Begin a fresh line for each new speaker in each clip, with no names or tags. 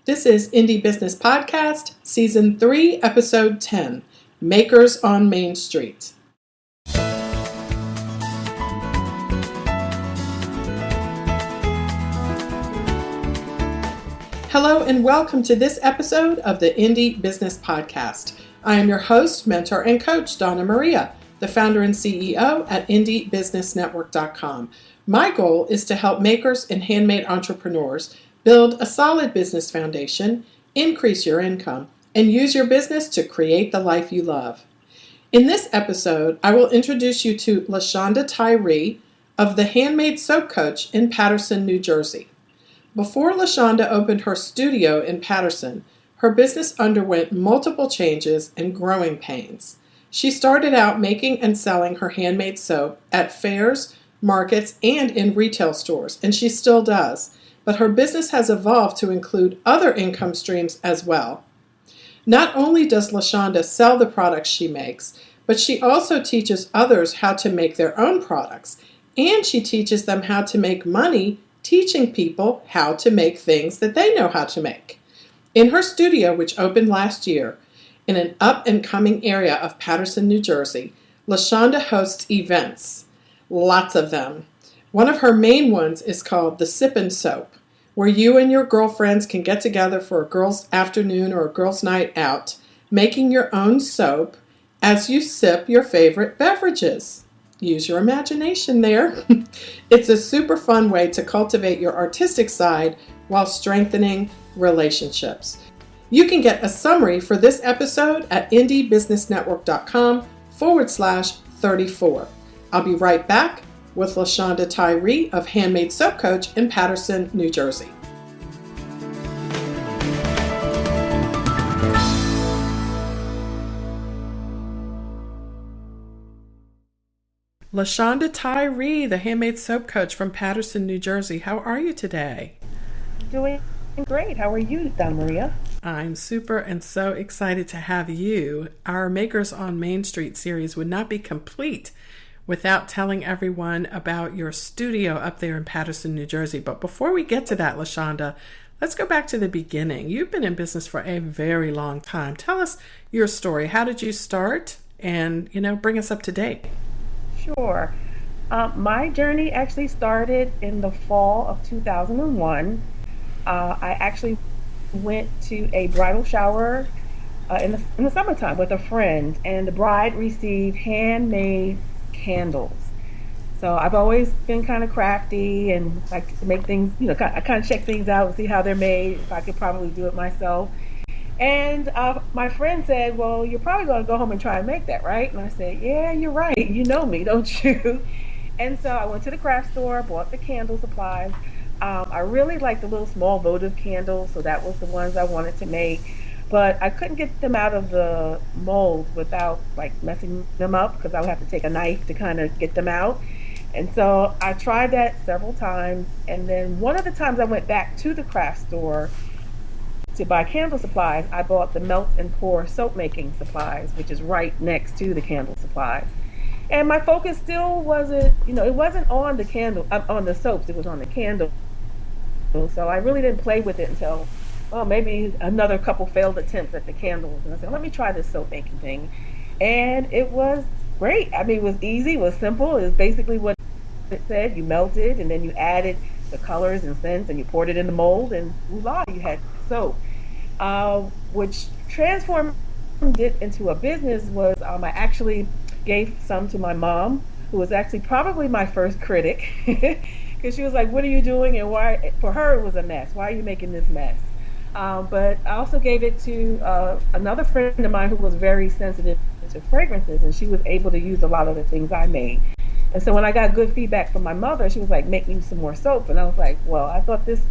This is Indie Business Podcast, Season 3, Episode 10, Makers on Main Street. Hello and welcome to this episode of the Indie Business Podcast. I am your host, mentor, and coach, Donna Maria, the founder and CEO at indiebusinessnetwork.com. My goal is to help makers and handmade entrepreneurs build a solid business foundation, increase your income, and use your business to create the life you love. In this episode, I will introduce you to Shonda Tyree of the Handmade Soap Coach in Paterson, New Jersey. Before Shonda opened her studio in Paterson, her business underwent multiple changes and growing pains. She started out making and selling her handmade soap at fairs, markets, and in retail stores, and she still does. But her business has evolved to include other income streams as well. Not only does Shonda sell the products she makes, but she also teaches others how to make their own products, and she teaches them how to make money teaching people how to make things that they know how to make. In her studio, which opened last year, in an up-and-coming area of Paterson, New Jersey, Shonda hosts events, lots of them. One of her main ones is called the Sippin' Soap, where you and your girlfriends can get together for a girls' afternoon or a girls' night out, making your own soap as you sip your favorite beverages. Use your imagination there. It's a super fun way to cultivate your artistic side while strengthening relationships. You can get a summary for this episode at indiebusinessnetwork.com/34. I'll be right back with Shonda Tyree of Handmade Soap Coach in Paterson, New Jersey. Shonda Tyree, the Handmade Soap Coach from Paterson, New Jersey. How are you today?
Doing great. How are you, Donna Maria?
I'm super and so excited to have you. Our Makers on Main Street series would not be complete without telling everyone about your studio up there in Paterson, New Jersey. But before we get to that, Shonda, let's go back to the beginning. You've been in business for a very long time. Tell us your story. How did you start? And, bring us up to date.
Sure. My journey actually started in the fall of 2001. I actually went to a bridal shower in the summertime with a friend, and the bride received handmade candles. So I've always been kind of crafty and like to make things, I kind of check things out and see how they're made, if I could probably do it myself. And my friend said, well, you're probably going to go home and try and make that, right? And I said, yeah, you're right. You know me, don't you? And so I went to the craft store, bought the candle supplies. I really liked the little small votive candles, so that was the ones I wanted to make. But I couldn't get them out of the mold without messing them up, because I would have to take a knife to kind of get them out. And so I tried that several times. And then one of the times I went back to the craft store to buy candle supplies, I bought the melt and pour soap making supplies, which is right next to the candle supplies. And my focus still wasn't, it wasn't on the on the soaps, it was on the candle. So I really didn't play with it until, maybe another couple failed attempts at the candles. And I said, let me try this soap making thing. And it was great. I mean, it was easy, it was simple. It was basically what it said. You melted and then you added the colors and scents and you poured it in the mold, and voila, you had soap. Which transformed it into a business was I actually gave some to my mom, who was actually probably my first critic, because she was like, what are you doing, and why? For her it was a mess. Why are you making this mess? But I also gave it to another friend of mine who was very sensitive to fragrances, and she was able to use a lot of the things I made. And so when I got good feedback from my mother, she was like, make me some more soap. And I was like, well, I thought this,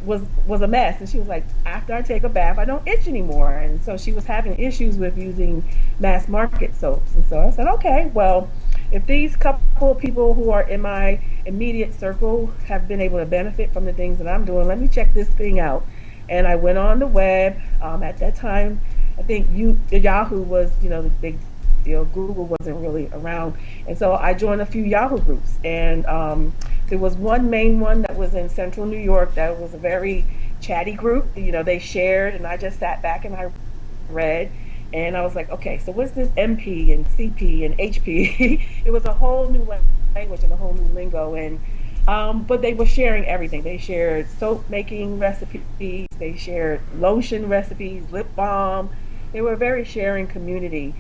was a mess. And she was like, after I take a bath, I don't itch anymore. And so she was having issues with using mass market soaps. And so I said, okay, well, if these couple of people who are in my immediate circle have been able to benefit from the things that I'm doing, let me check this thing out. And I went on the web. At that time, I think Yahoo was, the big deal. Google wasn't really around. And so I joined a few Yahoo groups. And there was one main one that was in central New York that was a very chatty group. They shared, and I just sat back and I read. And I was like, okay, so what's this MP and CP and HP? It was a whole new language and a whole new lingo. And but they were sharing everything. They shared soap making recipes. They shared lotion recipes, lip balm. They were a very sharing community.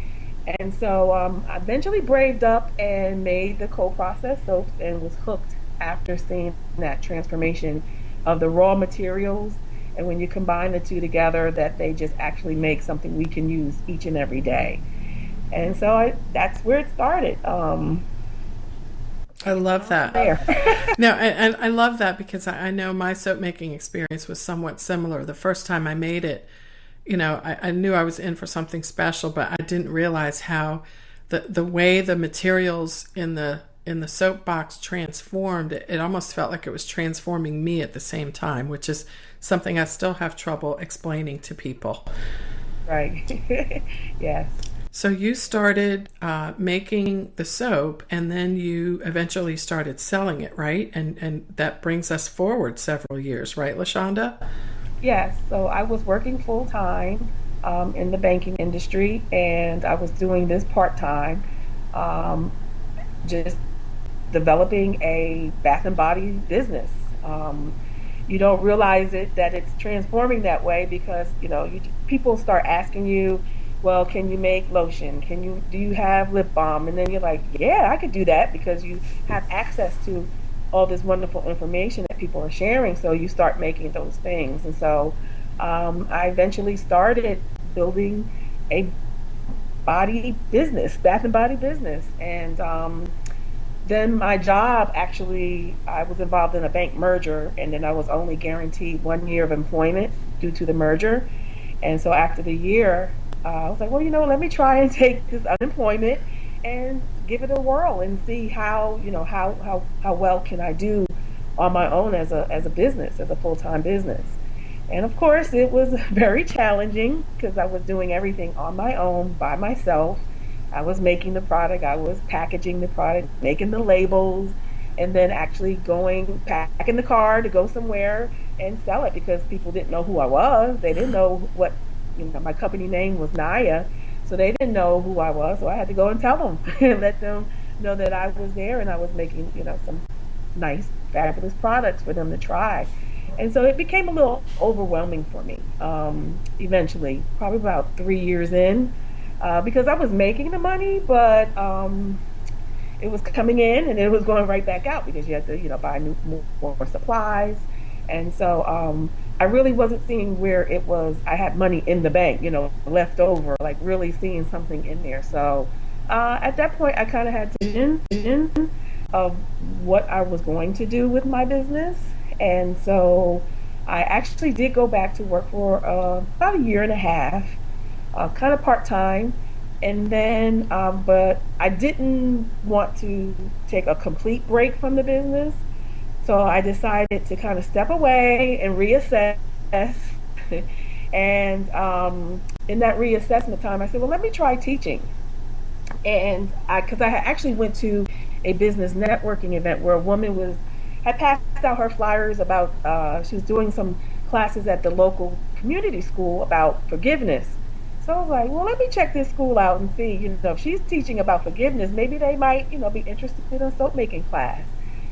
And so I eventually braved up and made the co-processed soaps and was hooked after seeing that transformation of the raw materials. And when you combine the two together, that they just actually make something we can use each and every day. And so that's where it started.
I love that.
There.
No, and I love that because I know my soap making experience was somewhat similar. The first time I made it, I knew I was in for something special, but I didn't realize how the way the materials in the soap box transformed. It almost felt like it was transforming me at the same time, which is something I still have trouble explaining to people.
Right. Yes.
So you started making the soap, and then you eventually started selling it, right? And that brings us forward several years, right, LaShonda?
Yes. So I was working full time in the banking industry, and I was doing this part time, just developing a bath and body business. You don't realize that it's transforming that way because people start asking you, well, can you make lotion? Do you have lip balm? And then you're like, yeah, I could do that because you have access to all this wonderful information that people are sharing. So you start making those things. And so I eventually started building a bath and body business. And then my job, actually, I was involved in a bank merger, and then I was only guaranteed 1 year of employment due to the merger. And so after the year, I was like, well, let me try and take this unemployment and give it a whirl and see how well can I do on my own as a business, as a full-time business. And of course, it was very challenging because I was doing everything on my own by myself. I was making the product, I was packaging the product, making the labels, and then actually pack in the car to go somewhere and sell it because people didn't know who I was. They didn't know my company name was Naya, so they didn't know who I was. So I had to go and tell them and let them know that I was there and I was making, some nice, fabulous products for them to try. And so it became a little overwhelming for me eventually, probably about 3 years in. Because I was making the money, but it was coming in and it was going right back out because you had to, buy more supplies. And so I really wasn't seeing where it was. I had money in the bank, left over, like really seeing something in there. So at that point, I kind of had vision of what I was going to do with my business. And so I actually did go back to work for about a year and a half, kind of part-time. And then, but I didn't want to take a complete break from the business. So I decided to kind of step away and reassess. And in that reassessment time, I said, well, let me try teaching. And because I actually went to a business networking event where a woman had passed out her flyers about, she was doing some classes at the local community school about forgiveness. So I was like, well, let me check this school out and see, if she's teaching about forgiveness, maybe they might, be interested in a soap making class.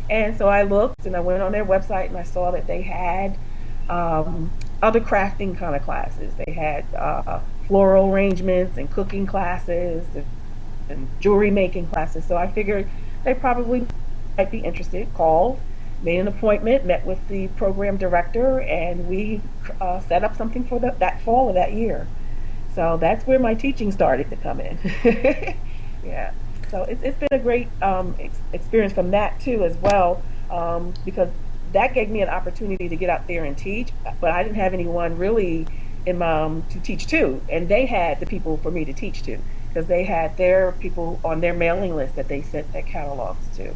And so I looked and I went on their website and I saw that they had other crafting kind of classes. They had floral arrangements and cooking classes and jewelry making classes. So I figured they probably might be interested. Called, made an appointment, met with the program director, and we set up something for that fall of that year. So that's where my teaching started to come in. Yeah. So it's been a great experience from that too as well, because that gave me an opportunity to get out there and teach, but I didn't have anyone really to teach to, and they had the people for me to teach to because they had their people on their mailing list that they sent their catalogs to.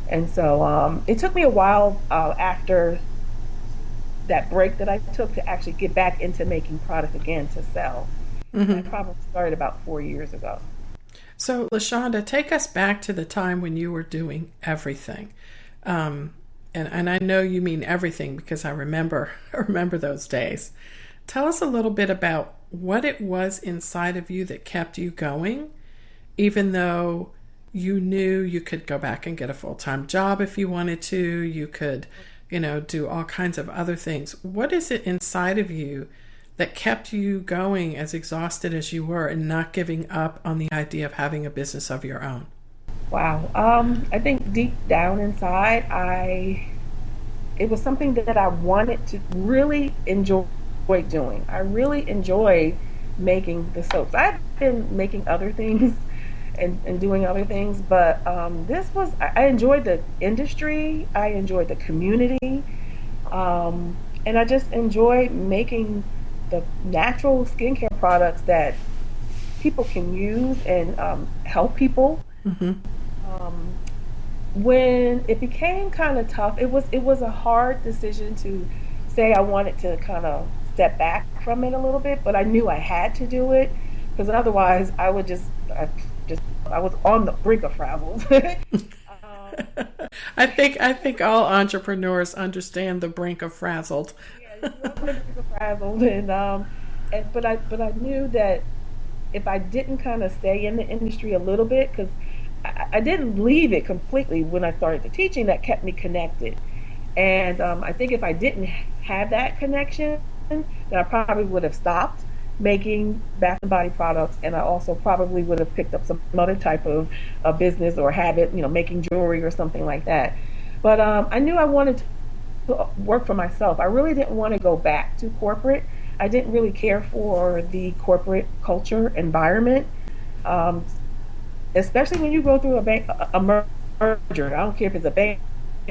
And so it took me a while after that break that I took to actually get back into making product again to sell. Mm-hmm. I probably started about 4 years ago.
So, LaShonda, take us back to the time when you were doing everything. And I know you mean everything because I remember I remember those days. Tell us a little bit about what it was inside of you that kept you going, even though you knew you could go back and get a full-time job if you wanted to, you could, do all kinds of other things. What is it inside of you that kept you going as exhausted as you were and not giving up on the idea of having a business of your own?
Wow. I think deep down inside, I it was something that I wanted to really enjoy doing. I really enjoyed making the soaps. I've been making other things and doing other things, but this was, I enjoyed the industry, I enjoyed the community, and I just enjoyed making the natural skincare products that people can use and help people.
Mm-hmm.
Um, when it became kind of tough, it was a hard decision to say I wanted to kind of step back from it a little bit, but I knew I had to do it because otherwise I was on the brink of frazzled.
I think all entrepreneurs understand the brink of frazzled.
Yeah, you was on the brink of frazzled, and but I knew that if I didn't kind of stay in the industry a little bit, because I didn't leave it completely when I started the teaching, that kept me connected. And I think if I didn't have that connection, then I probably would have stopped making bath and body products, and I also probably would have picked up some other type of business or habit, making jewelry or something like that. But I knew I wanted to work for myself. I really didn't want to go back to corporate. I didn't really care for the corporate culture environment, um, especially when you go through a merger. I don't care if it's a bank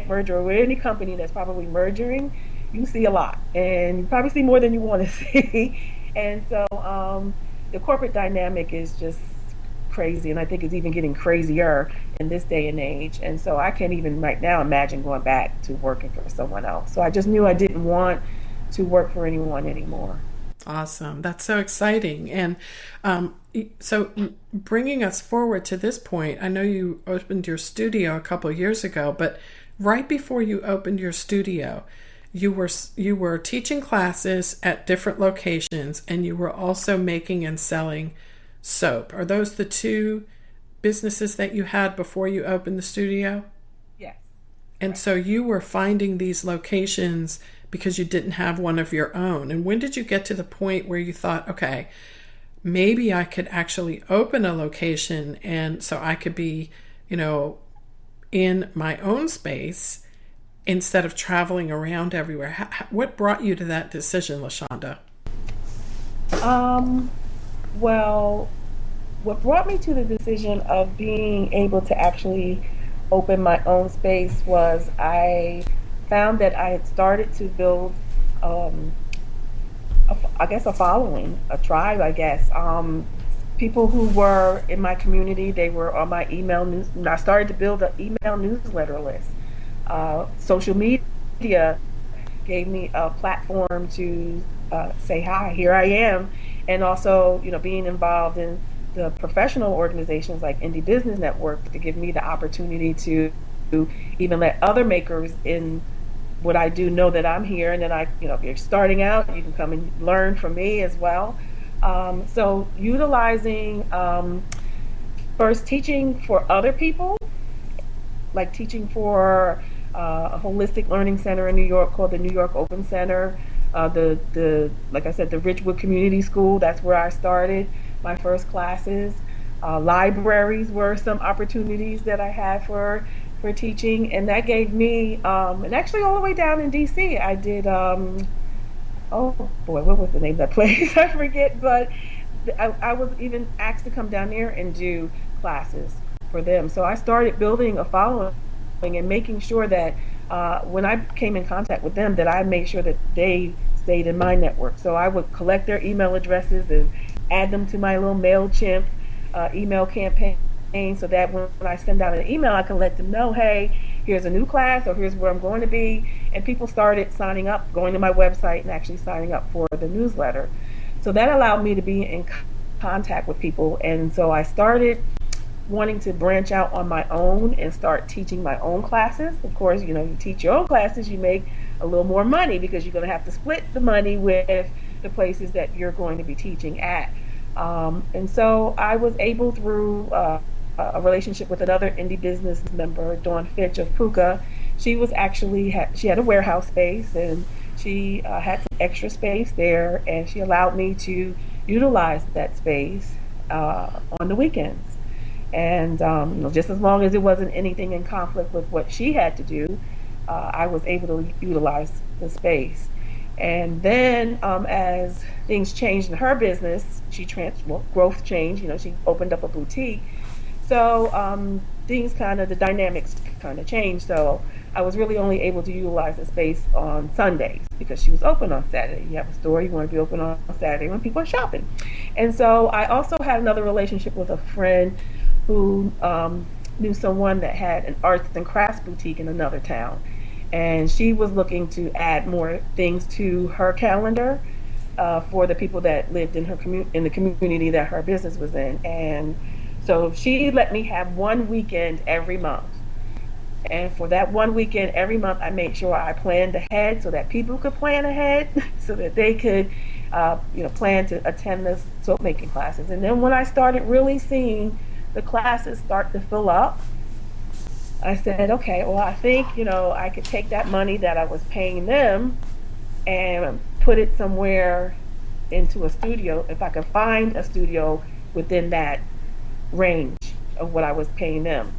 merger or any company that's probably merging. You see a lot, and you probably see more than you want to see. And so the corporate dynamic is just crazy, and I think it's even getting crazier in this day and age. And so I can't even right now imagine going back to working for someone else. So I just knew I didn't want to work for anyone anymore.
Awesome. That's so exciting. And so bringing us forward to this point, I know you opened your studio a couple of years ago, but right before you opened your studio, you were teaching classes at different locations, and you were also making and selling soap. Are those the two businesses that you had before you opened the studio?
Yes,
And
right.
so you were finding these locations because you didn't have one of your own. And when did you get to the point where you thought, okay, maybe I could actually open a location and so I could be, you know, in my own space instead of traveling around everywhere? What brought you to that decision, LaShonda?
Um, well, what brought me to the decision of being able to actually open my own space was I found that I had started to build, um, I guess, a following, a tribe, I guess. People who were in my community, they were on my email news. I started to build an email newsletter list. Social media gave me a platform to say hi, here I am, and also, being involved in the professional organizations like Indie Business Network to give me the opportunity to even let other makers in what I do know that I'm here, and then if you're starting out, you can come and learn from me as well. So utilizing first teaching for other people, like teaching for a holistic learning center in New York called the New York Open Center. The like I said, the Ridgewood Community School. That's where I started my first classes. Libraries were some opportunities that I had for teaching, and that gave me and actually all the way down in D.C. I did. Oh boy, what was the name of that place? I forget, but I was even asked to come down there and do classes for them. So I started building a following and making sure that when I came in contact with them, that I made sure that they stayed in my network. So I would collect their email addresses and add them to my little MailChimp email campaign, so that when I send out an email, I can let them know, hey, here's a new class, or here's where I'm going to be. And people started signing up, going to my website and actually signing up for the newsletter. So that allowed me to be in contact with people. And so I started wanting to branch out on my own and start teaching my own classes. Of course, you teach your own classes, you make a little more money because you're going to have to split the money with the places that you're going to be teaching at. And so I was able through a relationship with another indie business member, Dawn Fitch of Puka. She was she had a warehouse space, and she had some extra space there, and she allowed me to utilize that space on the weekends. And just as long as it wasn't anything in conflict with what she had to do, I was able to utilize the space. And then as things changed in her business, growth changed. She opened up a boutique. So the dynamics kind of changed. So I was really only able to utilize the space on Sundays because she was open on Saturday. You have a store, you want to be open on Saturday when people are shopping. And so I also had another relationship with a friend who knew someone that had an arts and crafts boutique in another town. And she was looking to add more things to her calendar for the people that lived in in the community that her business was in. And so she let me have one weekend every month. And for that one weekend every month, I made sure I planned ahead so that people could plan ahead so that they could, plan to attend the soap making classes. And then when I started really seeing the classes start to fill up, I said, okay, well, I think, I could take that money that I was paying them and put it somewhere into a studio, if I could find a studio within that range of what I was paying them.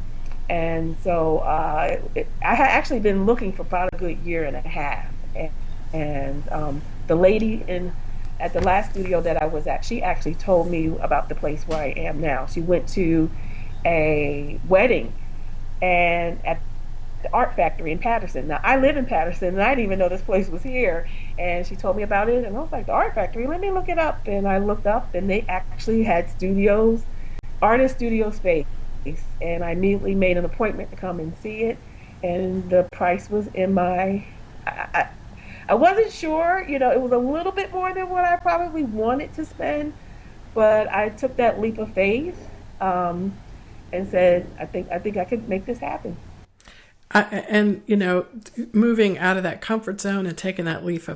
And so I had actually been looking for about a good year and a half. And the lady at the last studio that I was at, she actually told me about the place where I am now. She went to a wedding and at the art factory in Paterson. Now I live in Paterson and I didn't even know this place was here. And she told me about it and I was like, the art factory, let me look it up. And I looked up and they actually had artist studio space. And I immediately made an appointment to come and see it. And the price was in I wasn't sure, it was a little bit more than what I probably wanted to spend, but I took that leap of faith and said, I think I could make this happen.
And moving out of that comfort zone and taking that leap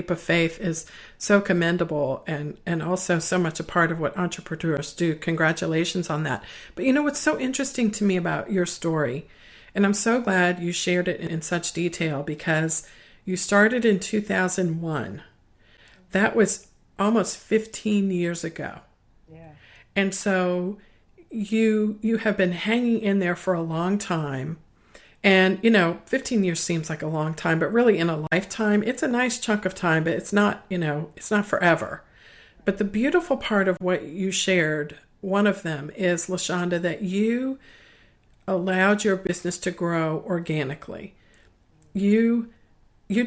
of faith is so commendable and also so much a part of what entrepreneurs do. Congratulations on that. But what's so interesting to me about your story, and I'm so glad you shared it in such detail, because you started in 2001. That was almost 15 years ago.
Yeah.
And so you have been hanging in there for a long time. And, 15 years seems like a long time, but really in a lifetime, it's a nice chunk of time, but it's not, it's not forever. But the beautiful part of what you shared, one of them is, LaShonda, that you allowed your business to grow organically. You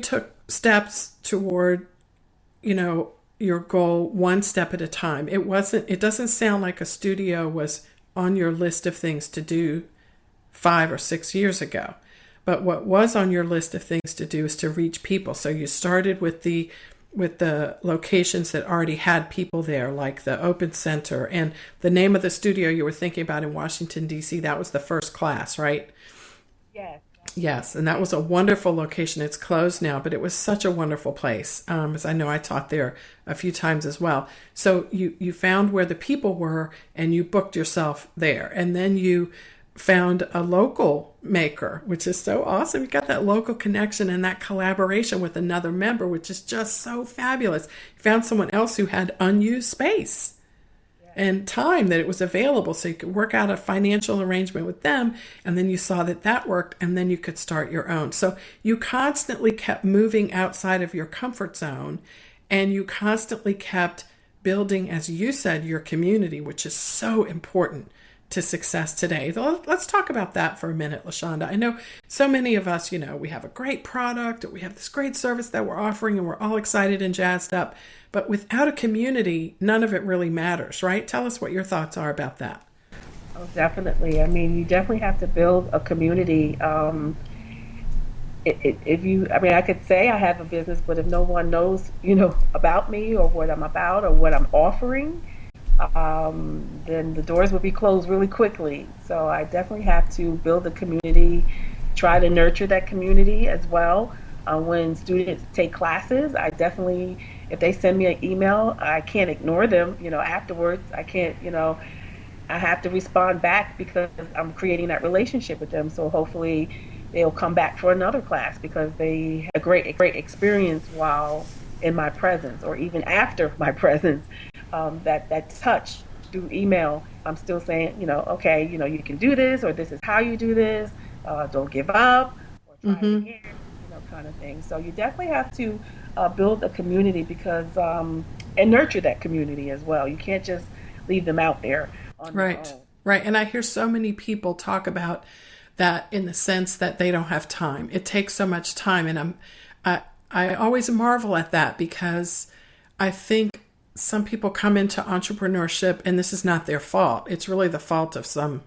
took steps toward, your goal one step at a time. It doesn't sound like a studio was on your list of things to do 5 or 6 years ago. But what was on your list of things to do is to reach people. So you started with the locations that already had people there, like the Open Center, and the name of the studio you were thinking about in Washington, D.C., that was the First Class, right?
Yes.
Yes, and that was a wonderful location. It's closed now, but it was such a wonderful place, as I know I taught there a few times as well. So you found where the people were, and you booked yourself there. And then you found a local maker, which is so awesome. You got that local connection and that collaboration with another member, which is just so fabulous. You found someone else who had unused space and time that it was available, so you could work out a financial arrangement with them, and then you saw that worked, and then you could start your own. So you constantly kept moving outside of your comfort zone, and you constantly kept building, as you said, your community, which is so important to success today. Let's talk about that for a minute, LaShonda. I know so many of us, we have a great product, or we have this great service that we're offering, and we're all excited and jazzed up. But without a community, none of it really matters, right? Tell us what your thoughts are about that.
Oh, definitely. I mean, you definitely have to build a community. I could say I have a business, but if no one knows, about me or what I'm about or what I'm offering, then the doors would be closed really quickly. So I definitely have to build a community, try to nurture that community as well. When students take classes, I definitely, if they send me an email, I can't ignore them, afterwards. I can't, I have to respond back because I'm creating that relationship with them. So hopefully they'll come back for another class because they had a great experience while in my presence or even after my presence. That touch through email, I'm still saying, okay, you can do this, or this is how you do this. Don't give up, or try it
Mm-hmm.
again, kind of thing. So you definitely have to build a community because and nurture that community as well. You can't just leave them out there on their
Right.
own.
Right. And I hear so many people talk about that in the sense that they don't have time. It takes so much time. And I always marvel at that because I think some people come into entrepreneurship and this is not their fault. It's really the fault of some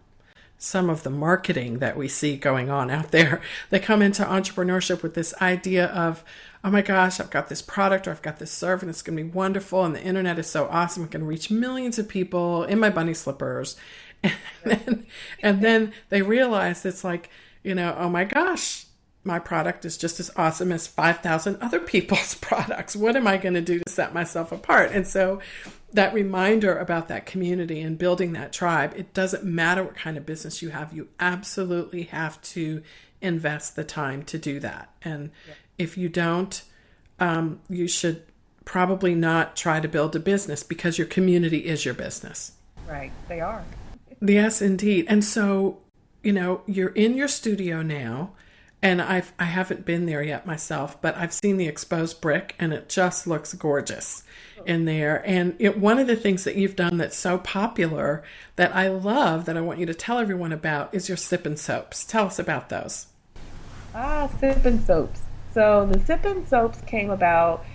of the marketing that we see going on out there. They come into entrepreneurship with this idea of, oh my gosh, I've got this product or I've got this service and it's going to be wonderful and the internet is so awesome. It can reach millions of people in my bunny slippers. And then, and then they realize it's like, oh my gosh, my product is just as awesome as 5,000 other people's products. What am I going to do to set myself apart? And so that reminder about that community and building that tribe, it doesn't matter what kind of business you have, you absolutely have to invest the time to do that. And if you don't, you should probably not try to build a business because your community is your business.
Right, they are.
Yes, indeed. And so, you're in your studio now, and I haven't been there yet myself, but I've seen the exposed brick, and it just looks gorgeous in there. And one of the things that you've done that's so popular that I love, that I want you to tell everyone about, is your sippin' soaps. Tell us about those.
Sipping soaps. So the sipping soaps came about.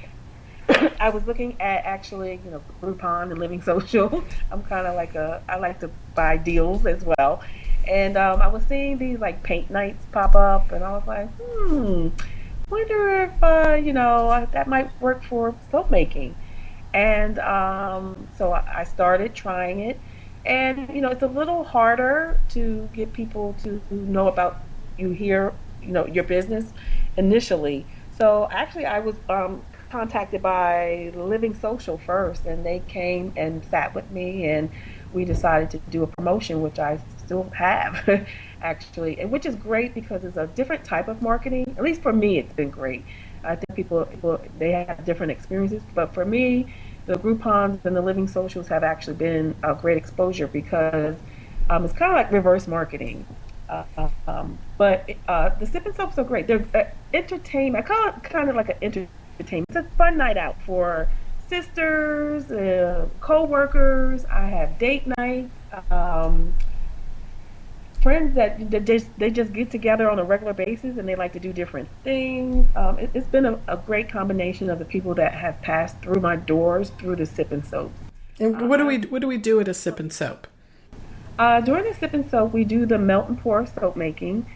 I was looking at actually, Groupon and Living Social. I'm kind of like I like to buy deals as well. And I was seeing these like paint nights pop up, and I was like, wonder if, that might work for soap making. And so I started trying it. And, it's a little harder to get people to know about you here, your business initially. So actually, I was contacted by Living Social first, and they came and sat with me, and we decided to do a promotion, which I still have actually, and which is great because it's a different type of marketing. At least for me, it's been great. I think people they have different experiences, but for me, the Groupons and the Living Socials have actually been a great exposure because it's kind of like reverse marketing. But the sipping soaps are great. They're entertainment. I call it kind of like an entertainment. It's a fun night out for sisters, co-workers. I have date nights. Friends that they just get together on a regular basis and they like to do different things. It's been a great combination of the people that have passed through my doors through the sip and soaps.
And
I
what do we do at a sip and soap?
During the sip and soap, we do the melt and pour soap making.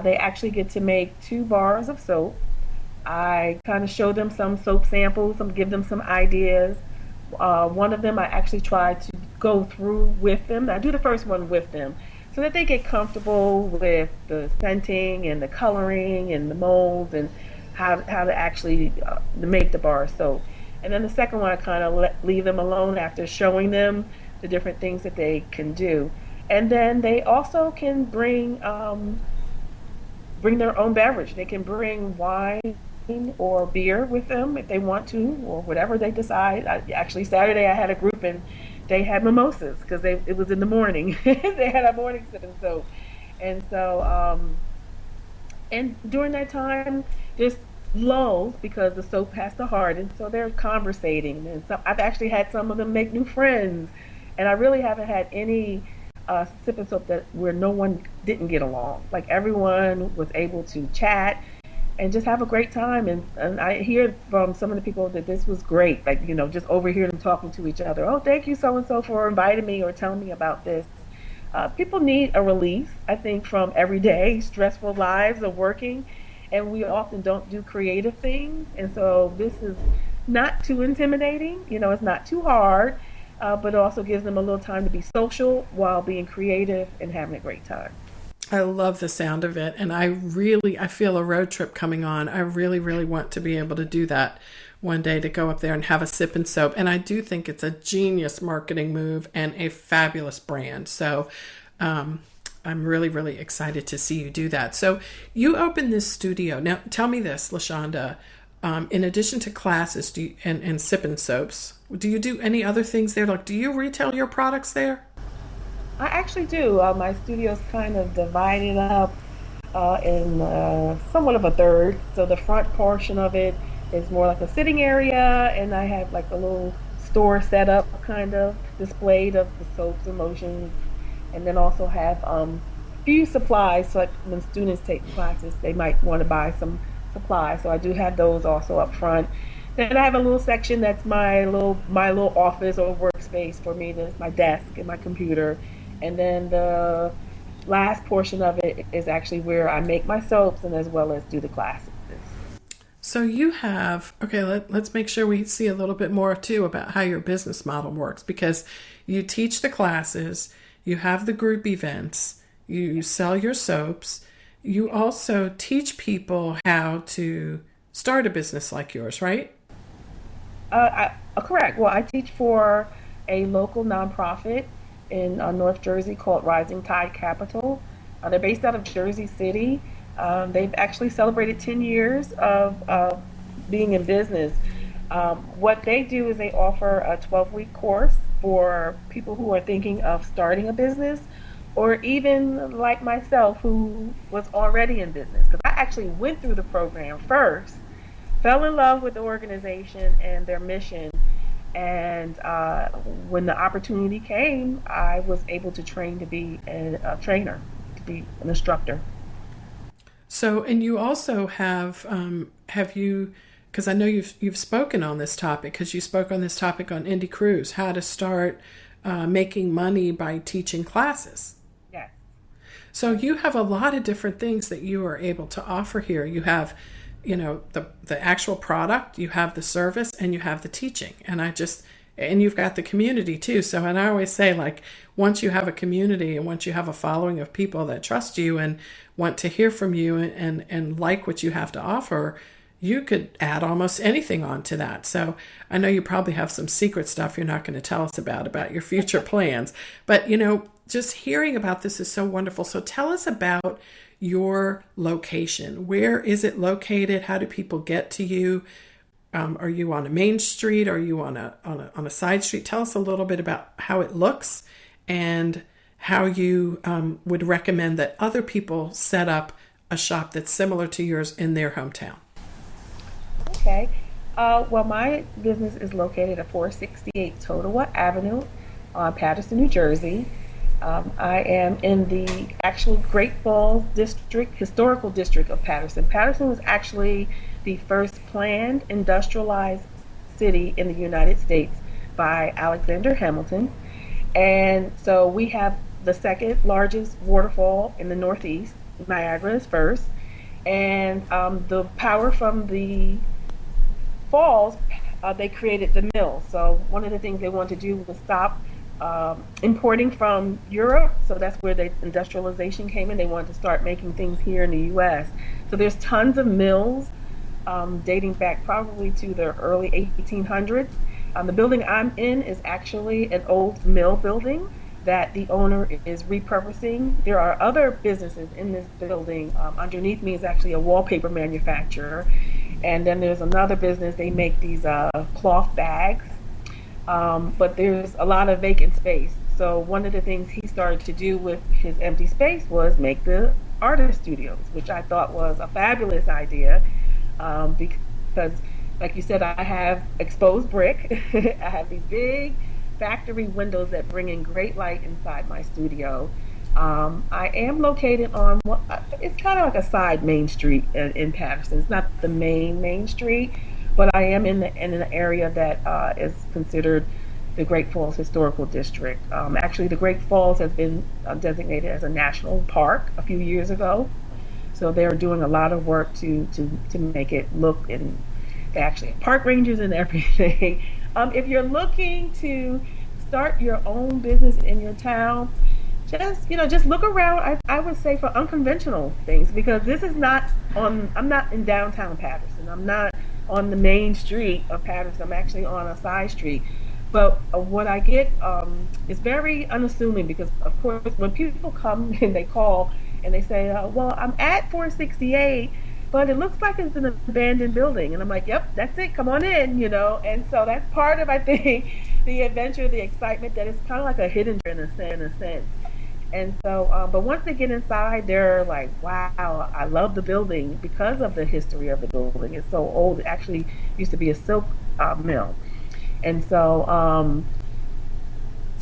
They actually get to make 2 bars of soap. I kind of show them some soap samples, give them some ideas. One of them I actually try to go through with them. I do the first one with them so that they get comfortable with the scenting and the coloring and the molds and how to actually make the bar of soap. And then the second one I kind of leave them alone after showing them the different things that they can do. And then they also can bring their own beverage. They can bring wine or beer with them if they want to, or whatever they decide. Actually, Saturday I had a group and they had mimosas because it was in the morning. They had a morning sip and soap, and so and during that time, there's lulls because the soap has to harden, so they're conversating, and so I've actually had some of them make new friends, and I really haven't had any sip and soap that where no one didn't get along. Like everyone was able to chat and just have a great time. And I hear from some of the people that this was great. Like, just overhear them talking to each other. Oh, thank you so and so for inviting me or telling me about this. People need a release, I think, from everyday stressful lives of working. And we often don't do creative things. And so this is not too intimidating. It's not too hard. but it also gives them a little time to be social while being creative and having a great time.
I love the sound of it, and I feel a road trip coming on. I really, really want to be able to do that one day, to go up there and have a sip and soap. And I do think it's a genius marketing move and a fabulous brand. So I'm really, really excited to see you do that. So you opened this studio. Now, tell me this, LaShonda. In addition to classes and sip and soaps, do you do any other things there? Like, do you retail your products there?
I actually do. My studio's kind of divided up in somewhat of a third. So the front portion of it is more like a sitting area, and I have like a little store set up, kind of displayed of the soaps and lotions, and then also have few supplies. So like when students take classes, they might want to buy some supplies. So I do have those also up front. Then I have a little section that's my little office or workspace for me. That's my desk and my computer. And then the last portion of it is actually where I make my soaps and as well as do the classes.
So you have, okay, let's make sure we see a little bit more too about how your business model works, because you teach the classes, you have the group events, you sell your soaps, you also teach people how to start a business like yours, right?
Correct. Well, I teach for a local nonprofit in North Jersey called Rising Tide Capital. They're based out of Jersey City. They've actually celebrated 10 years of being in business. What they do is they offer a 12-week course for people who are thinking of starting a business, or even like myself who was already in business. Because I actually went through the program first, fell in love with the organization and their mission. And when the opportunity came, I was able to train to be a trainer, to be an instructor.
So, and you also have you, because I know you've spoken on this topic, because you spoke on this topic on Indie Cruise, how to start making money by teaching classes.
Yes.
So you have a lot of different things that you are able to offer here. You have, the actual product, you have the service, and you have the teaching. And you've got the community too. So, and I always say, like, once you have a community and once you have a following of people that trust you and want to hear from you and like what you have to offer, you could add almost anything onto that. So I know you probably have some secret stuff you're not going to tell us about your future plans, but just hearing about this is so wonderful. So tell us about your location. Where is it located? How do people get to you? Are you on a main street? Are you on a side street? Tell us a little bit about how it looks and how you would recommend that other people set up a shop that's similar to yours in their hometown.
Okay. Well, my business is located at 468 Totowa Avenue on Paterson, New Jersey. I am in the actual Great Falls historical district of Paterson. Paterson was actually the first planned industrialized city in the United States by Alexander Hamilton. And so we have the second largest waterfall in the Northeast. Niagara is first. And the power from the falls, they created the mill. So one of the things they wanted to do was stop importing from Europe. So that's where the industrialization came in. They wanted to start making things here in the U.S. So there's tons of mills dating back probably to the early 1800s. The building I'm in is actually an old mill building that the owner is repurposing. There are other businesses in this building. Underneath me is actually a wallpaper manufacturer. And then there's another business, they make these cloth bags. But there's a lot of vacant space. So one of the things he started to do with his empty space was make the artist studios, which I thought was a fabulous idea, because, like you said, I have exposed brick. I have these big factory windows that bring in great light inside my studio. I am located on it's kind of like a side main street in Paterson. It's not the main street, but I am in an area that is considered the Great Falls Historical District. Actually, the Great Falls has been designated as a national park a few years ago. So they're doing a lot of work to make it look, and they actually have park rangers and everything. If you're looking to start your own business in your town, just look around. I would say for unconventional things, because this is not on. I'm not in downtown Paterson. I'm not on the main street of Paterson. I'm actually on a side street. But what I get is very unassuming, because of course when people come and they call and they say, "Well, I'm at 468, but it looks like it's an abandoned building," and I'm like, "Yep, that's it. Come on in." And so that's part of, I think, the adventure, the excitement, that it's kind of like a hidden in a sense. And so, but once they get inside, they're like, wow, I love the building because of the history of the building. It's so old. It actually used to be a silk mill. And so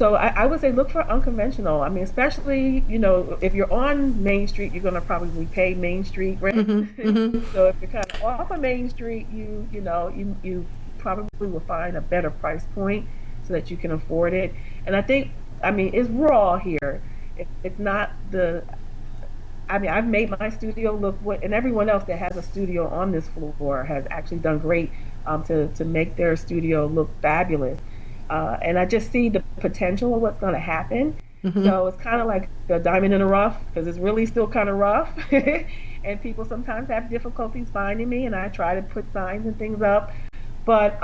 I would say look for unconventional. I mean, especially, if you're on Main Street, you're going to probably pay Main Street rent.
Mm-hmm. Mm-hmm.
So if you're kind of off of Main Street, you probably will find a better price point so that you can afford it. And I think, I mean, it's raw here. It's not the. I mean, I've made my studio look what, and everyone else that has a studio on this floor has actually done great to make their studio look fabulous. And I just see the potential of what's going to happen.
Mm-hmm.
So it's kind of like a diamond in the rough, because it's really still kind of rough. And people sometimes have difficulties finding me, and I try to put signs and things up. But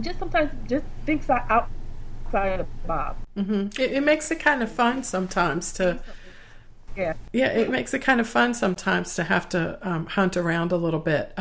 just sometimes just think outside of the box.
Mm-hmm. It makes it kind of fun sometimes to,
Yeah.
yeah, it makes it kind of fun sometimes to have to hunt around a little bit.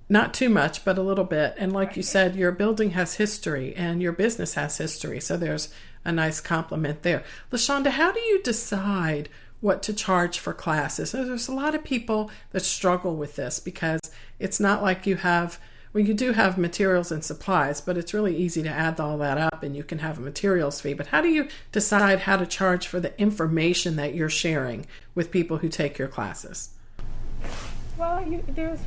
Not too much, but a little bit. And like you said, your building has history and your business has history. So there's a nice compliment there. LaShonda, how do you decide what to charge for classes? So there's a lot of people that struggle with this, because it's not like you have, well, you do have materials and supplies, but it's really easy to add all that up and you can have a materials fee. But how do you decide how to charge for the information that you're sharing with people who take your classes?
Well, there's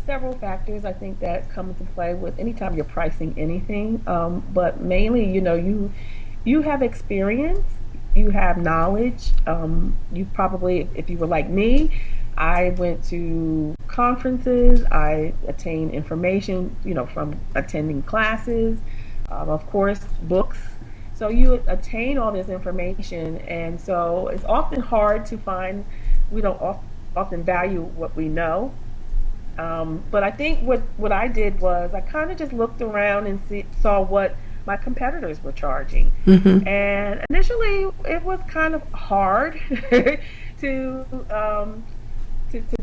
several factors, I think, that come into play with anytime you're pricing anything. But mainly, you have experience, you have knowledge. You probably, if you were like me, I went to conferences, I attained information, from attending classes, of course, books. So you attain all this information, and so it's often hard to find. We don't often value what we know. But I think what I did was I kind of just looked around and saw what my competitors were charging.
Mm-hmm.
And initially, it was kind of hard to, um,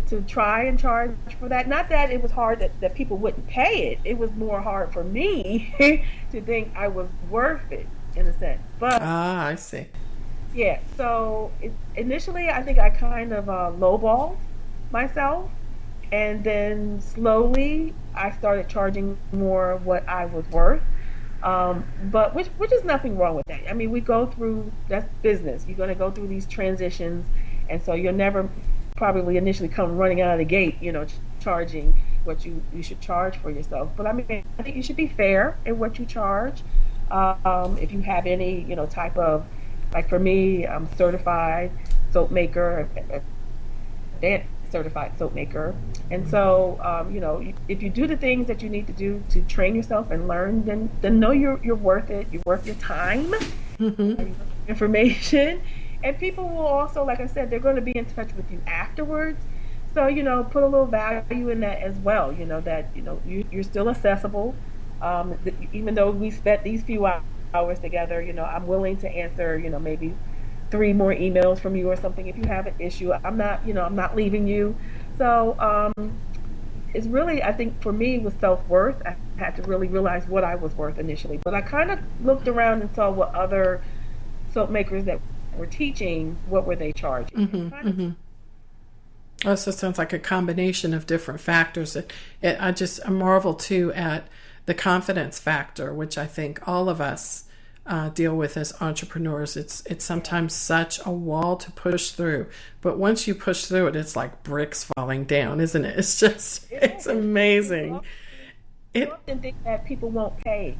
to try and charge for that. Not that it was hard that people wouldn't pay it. It was more hard for me to think I was worth it, in a sense. But
Ah, I see.
yeah, so initially I think I kind of lowballed myself, and then slowly I started charging more of what I was worth. But which is nothing wrong with that. I mean, we go through, that's business. You're going to go through these transitions, and so you'll never probably initially come running out of the gate, charging what you should charge for yourself. But I mean, I think you should be fair in what you charge. If you have any, type of, like for me, I'm certified soap maker, advanced certified soap maker. And so, if you do the things that you need to do to train yourself and learn, then know you're worth it. You're worth your time,
Mm-hmm.
information, and people will also, like I said, they're going to be in touch with you afterwards. So, put a little value in that as well. That you're still accessible. Even though we spent these few hours together, I'm willing to answer, maybe three more emails from you or something if you have an issue. I'm not leaving you. So it's really, I think for me, with self-worth, I had to really realize what I was worth initially. But I kind of looked around and saw what other soap makers that were teaching, what were they charging. And
Mm-hmm.
kind of,
Mm-hmm. Also sounds like a combination of different factors. I marvel too at the confidence factor, which I think all of us deal with as entrepreneurs. It's sometimes such a wall to push through, but once you push through it, it's like bricks falling down, isn't it? It's just,
it
it's
is. People
amazing.
often, you
It
often think that people won't pay.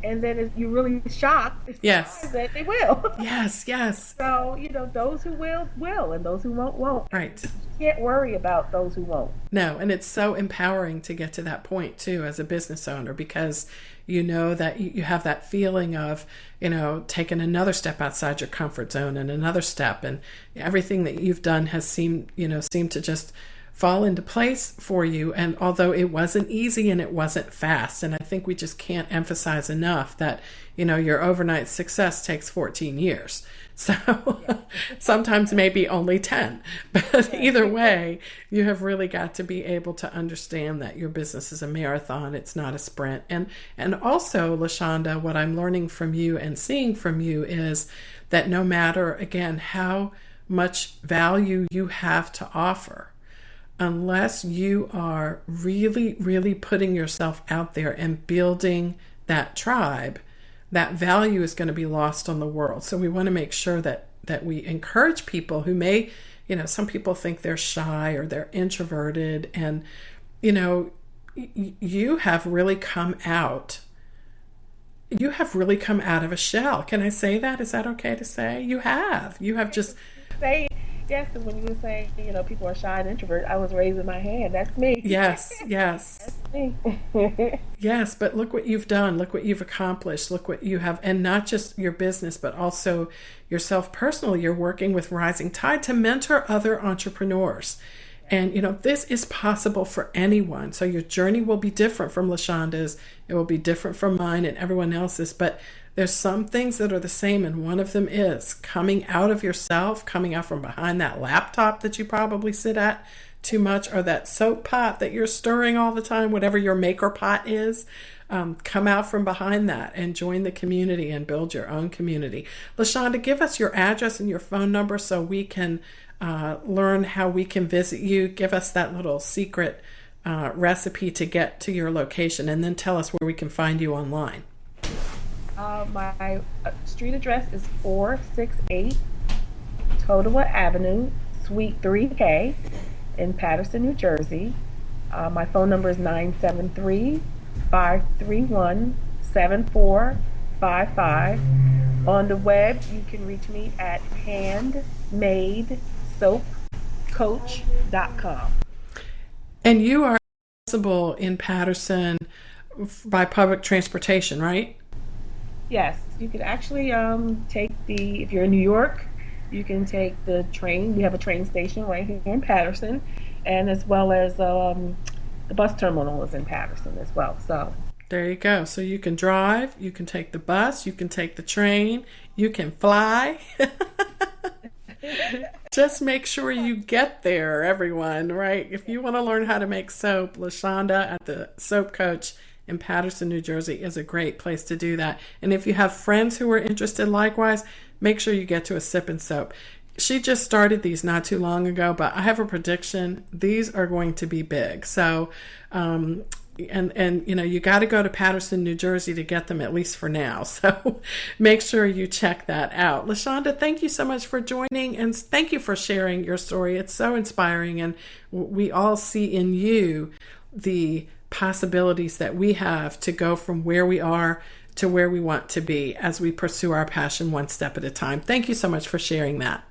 and then you're really shocked and
Yes.
surprised that they will.
Yes, yes.
So, those who will, and those who won't.
Right.
You can't worry about those who won't.
No, and it's so empowering to get to that point too as a business owner, because you know that you have that feeling of, taking another step outside your comfort zone and another step, and everything that you've done has seemed to just fall into place for you. And although it wasn't easy and it wasn't fast, and I think we just can't emphasize enough that, your overnight success takes 14 years. So sometimes maybe only 10, but either way, you have really got to be able to understand that your business is a marathon. It's not a sprint. And also, LaShonda, what I'm learning from you and seeing from you is that no matter, again, how much value you have to offer, unless you are really, really putting yourself out there and building that tribe, that value is going to be lost on the world. So we want to make sure that we encourage people who may, some people think they're shy or they're introverted, and, you have really come out. You have really come out of a shell. Can I say that? Is that okay to say? You have just...
Say yes, and when you were saying, people are shy and introvert, I was raising my hand. That's me.
Yes.
That's me.
Yes, but look what you've done. Look what you've accomplished. Look what you have, and not just your business, but also yourself personally. You're working with Rising Tide to mentor other entrepreneurs. And, this is possible for anyone. So your journey will be different from LaShonda's. It will be different from mine and everyone else's. But there's some things that are the same. And one of them is coming out of yourself, coming out from behind that laptop that you probably sit at too much, or that soap pot that you're stirring all the time, whatever your maker pot is. Come out from behind that and join the community and build your own community. LaShonda, give us your address and your phone number so we can learn how we can visit you. Give us that little secret recipe to get to your location, and then tell us where we can find you online.
My street address is 468 Totowa Avenue, Suite 3K in Paterson, New Jersey. My phone number is 973-531-7455. On the web, you can reach me at handmadesoapcoach.com.
And you are accessible in Paterson by public transportation, right?
Yes, you can actually if you're in New York, you can take the train. We have a train station right here in Paterson, and as well as the bus terminal is in Paterson as well. So
there you go. So you can drive, you can take the bus, you can take the train, you can fly. Just make sure you get there, everyone, right? If you want to learn how to make soap, LaShonda at the Soap Coach in Paterson, New Jersey is a great place to do that. And if you have friends who are interested likewise, make sure you get to a Sip and Soap. She just started these not too long ago, but I have a prediction. These are going to be big. So, you got to go to Paterson, New Jersey to get them, at least for now. So make sure you check that out. LaShonda, thank you so much for joining, and thank you for sharing your story. It's so inspiring, and we all see in you the possibilities that we have to go from where we are to where we want to be as we pursue our passion one step at a time. Thank you so much for sharing that.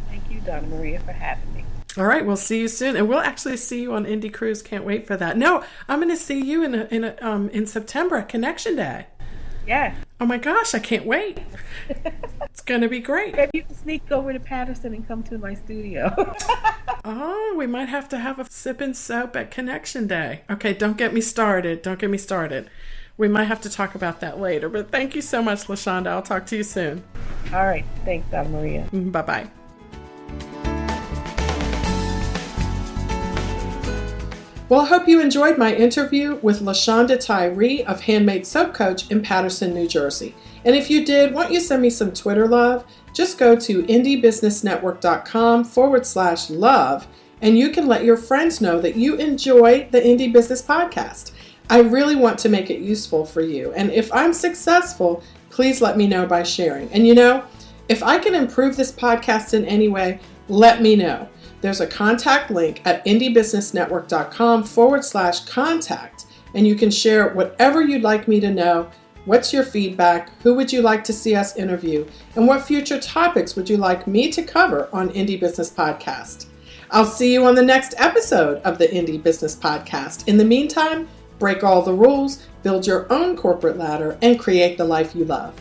Thank you, Donna Maria, for having me.
All right, we'll see you soon, and we'll actually see you on Indie Cruise. Can't wait for that. No, I'm going to see you in September at Connection Day.
Yeah.
Oh my gosh, I can't wait. It's going to be great.
Maybe you can sneak over to Paterson and come to my studio.
Oh, we might have to have a Sip and Soap at Connection Day. Okay, don't get me started. Don't get me started. We might have to talk about that later. But thank you so much, LaShonda. I'll talk to you soon.
All right. Thanks, Donna Maria.
Bye-bye. Well, I hope you enjoyed my interview with Shonda Tyree of Handmade Soap Coach in Paterson, New Jersey. And if you did, why don't you send me some Twitter love? Just go to indiebusinessnetwork.com/love, and you can let your friends know that you enjoy the Indie Business Podcast. I really want to make it useful for you. And if I'm successful, please let me know by sharing. And if I can improve this podcast in any way, let me know. There's a contact link at indiebusinessnetwork.com/contact, and you can share whatever you'd like me to know What's your feedback? Who would you like to see us interview? And what future topics would you like me to cover on Indie Business Podcast? I'll see you on the next episode of the Indie Business Podcast. In the meantime, break all the rules, build your own corporate ladder, and create the life you love.